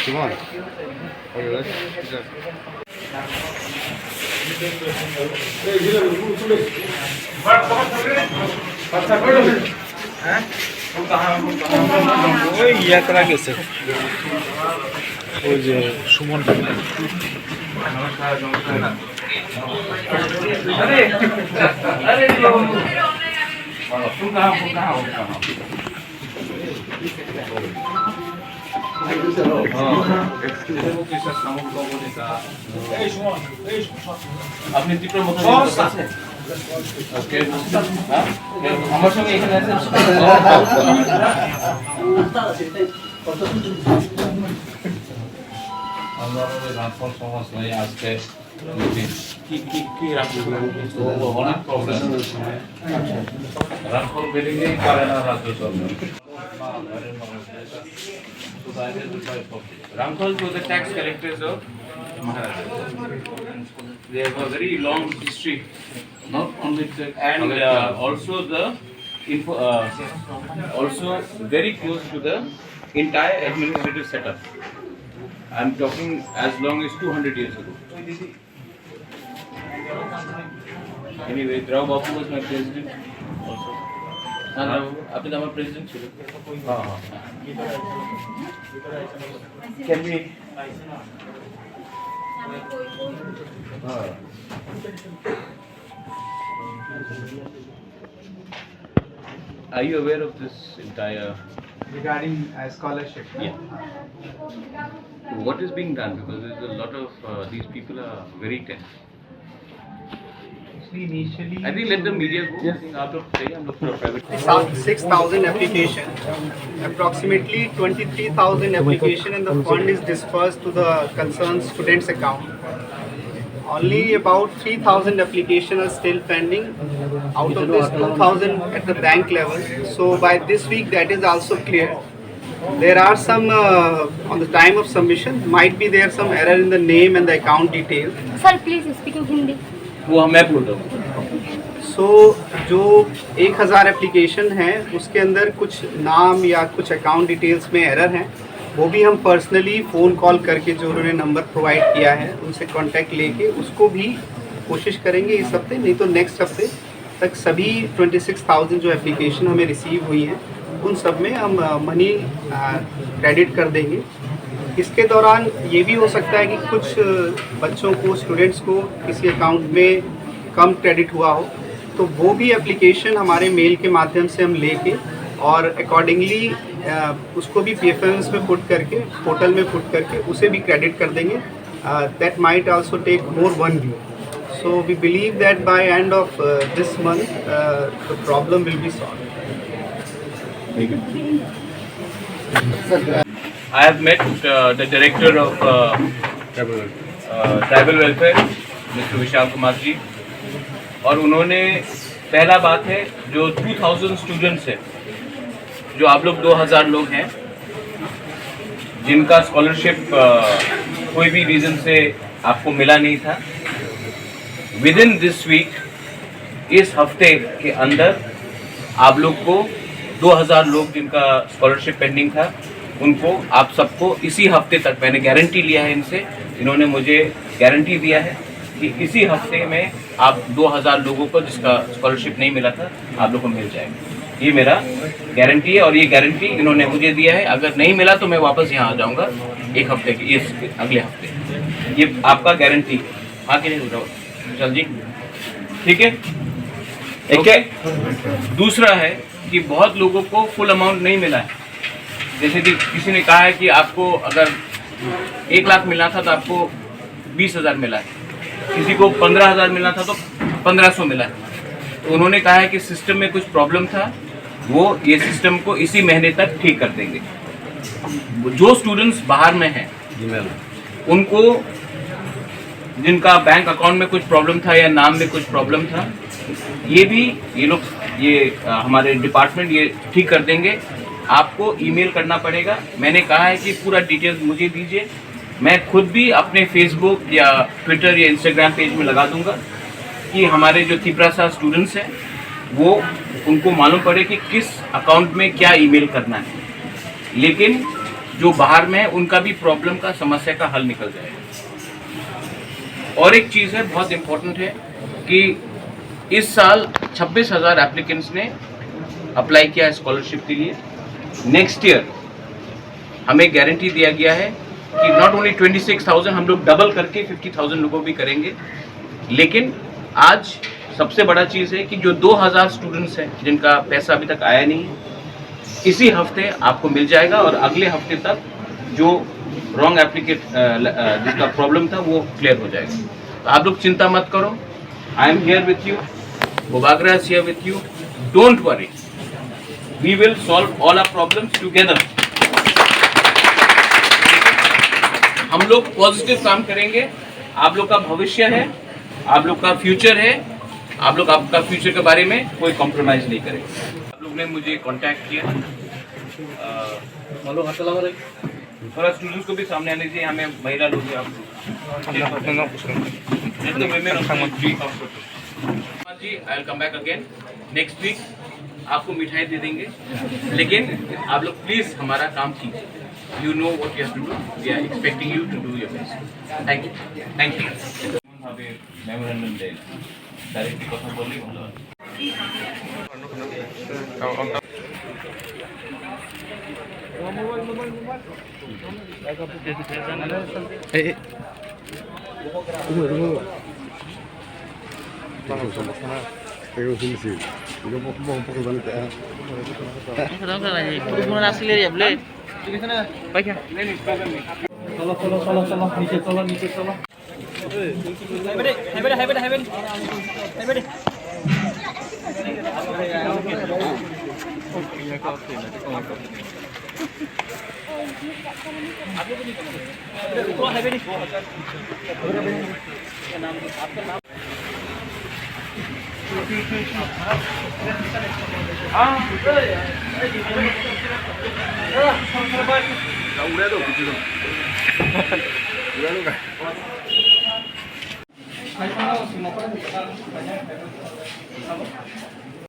Simon, evet, güzel. ওই ইয়াত্রা গেছে ওই যে সুমন আপনি তীব্র মতো আমার সঙ্গে এখানে আছেন আমরা রামফল সমাজ নয় আজকে কি অনেক প্রবলেম রামফল বেরিয়েই পারে না রাজ্য চলবে Ramphal was the tax collectors of Maharashtra. They have a very long history, not only the and also the also very close to the entire administrative setup. I am talking as long as 200 years ago. Anyway, Rao Babu was my president also. আপনি তো আমার president ছিল Can we? Are you aware of this entire regarding scholarship? Yeah. What is being done? Because there's a lot of these people are very tense. Initially, I think let the media go. Yes. आप लोग चाहिए हम लोग पूरा private. 6,000 application, approximately 23,000 application, and the fund is dispersed to the concerned students' account. Only about 3,000 application are still pending. Out of this, 2,000 at the bank level. So by this week, that is also clear. There are some on the time of submission might be there some error in the name and the account detail. Sir, please speak in Hindi. वो मैं बोल रहा हूँ. सो जो 1,000 application है उसके अंदर कुछ नाम या कुछ अकाउंट डिटेल्स में एरर हैं, वो भी हम पर्सनली फ़ोन कॉल करके जो उन्होंने नंबर प्रोवाइड किया है उनसे कांटेक्ट लेके उसको भी कोशिश करेंगे इस हफ्ते, नहीं तो नेक्स्ट हफ्ते तक सभी 26,000 जो एप्लीकेशन हमें रिसीव हुई हैं उन सब में हम मनी क्रेडिट कर देंगे. इसके दौरान ये भी हो सकता है कि कुछ बच्चों को, स्टूडेंट्स को किसी अकाउंट में कम क्रेडिट हुआ हो, तो वो भी एप्लीकेशन हमारे मेल के माध्यम से हम लेके और अकॉर्डिंगली उसको भी PFMS में पुट करके, पोर्टल में पुट करके उसे भी क्रेडिट कर देंगे. That might also take more 1 week. So we believe that by end of this month the problem will be solve. I have met the director of tribal welfare, Mr. Vishal Kumar ji, और उन्होंने पहला बात है जो 2,000 students हैं, जो आप लोग 2,000 लोग हैं जिनका स्कॉलरशिप कोई भी रीज़न से आपको मिला नहीं था, विद इन दिस वीक, इस हफ्ते के अंदर आप लोग को 2,000 लोग जिनका स्कॉलरशिप पेंडिंग था उनको आप सबको इसी हफ्ते तक, मैंने गारंटी लिया है इनसे, इन्होंने मुझे गारंटी दिया है कि इसी हफ्ते में आप 2,000 लोगों को जिसका स्कॉलरशिप नहीं मिला था आप लोगों को मिल जाएगा. ये मेरा गारंटी है और ये गारंटी इन्होंने मुझे दिया है. अगर नहीं मिला तो मैं वापस यहाँ आ जाऊँगा एक हफ्ते के, इस अगले हफ्ते. ये आपका गारंटी है. हाँ कि नहीं बताओ चल जी, ठीक है. ओके. दूसरा है कि बहुत लोगों को फुल अमाउंट नहीं मिला है. जैसे कि किसी ने कहा है कि आपको अगर 1 लाख मिलना था तो आपको 20,000 मिला है, किसी को 15,000 मिलना था तो 1,500 मिला है. तो उन्होंने कहा है कि सिस्टम में कुछ प्रॉब्लम था, वो ये सिस्टम को इसी महीने तक ठीक कर देंगे. जो स्टूडेंट्स बाहर में हैं उनको, जिनका बैंक अकाउंट में कुछ प्रॉब्लम था या नाम में कुछ प्रॉब्लम था, ये भी ये लोग हमारे डिपार्टमेंट ये ठीक कर देंगे. आपको ईमेल करना पड़ेगा. मैंने कहा है कि पूरा डिटेल्स मुझे दीजिए, मैं खुद भी अपने फेसबुक या ट्विटर या इंस्टाग्राम पेज में लगा दूंगा कि हमारे जो तिब्रासा स्टूडेंट्स हैं वो उनको मालूम पड़े कि किस अकाउंट में क्या ईमेल करना है, लेकिन जो बाहर में है उनका भी प्रॉब्लम का समस्या का हल निकल जाएगा। और एक चीज़ है बहुत इम्पोर्टेंट है कि इस साल 26,000 एप्लीकेंट्स ने अप्लाई किया है स्कॉलरशिप के लिए। नेक्स्ट ईयर हमें गारंटी दिया गया है कि नॉट ओनली 26,000, हम लोग डबल करके 50,000 लोगों भी करेंगे। लेकिन आज सबसे बड़ा चीज़ है कि जो 2,000 स्टूडेंट्स हैं जिनका पैसा अभी तक आया नहीं, इसी हफ्ते आपको मिल जाएगा और अगले हफ्ते तक जो रॉन्ग एप्लीकेट जिसका प्रॉब्लम था वो क्लियर हो जाएगा। तो आप लोग चिंता मत करो, I am here with you, मुबागरा is here with you, don't worry, we will solve all our problems together. हम लोग पॉजिटिव काम करेंगे, आप लोग का भविष्य है, आप लोग का फ्यूचर है, आप लोग आपका फ्यूचर के बारे में कोई कॉम्प्रोमाइज़ नहीं करेंगे। आप लोग ने मुझे कांटेक्ट किया, थोड़ा स्टूडेंट्स को भी सामने आने दीजिए, हमें महिला लोग हैं आप जी। I will come back again next week, आपको मिठाई दे देंगे, लेकिन आप लोग प्लीज़ हमारा काम कीजिए। You know what you have to do. We are expecting you to do your best. Thank you. Thank you. Bhave memorandum they directly কথা বললেই ভালো হয়।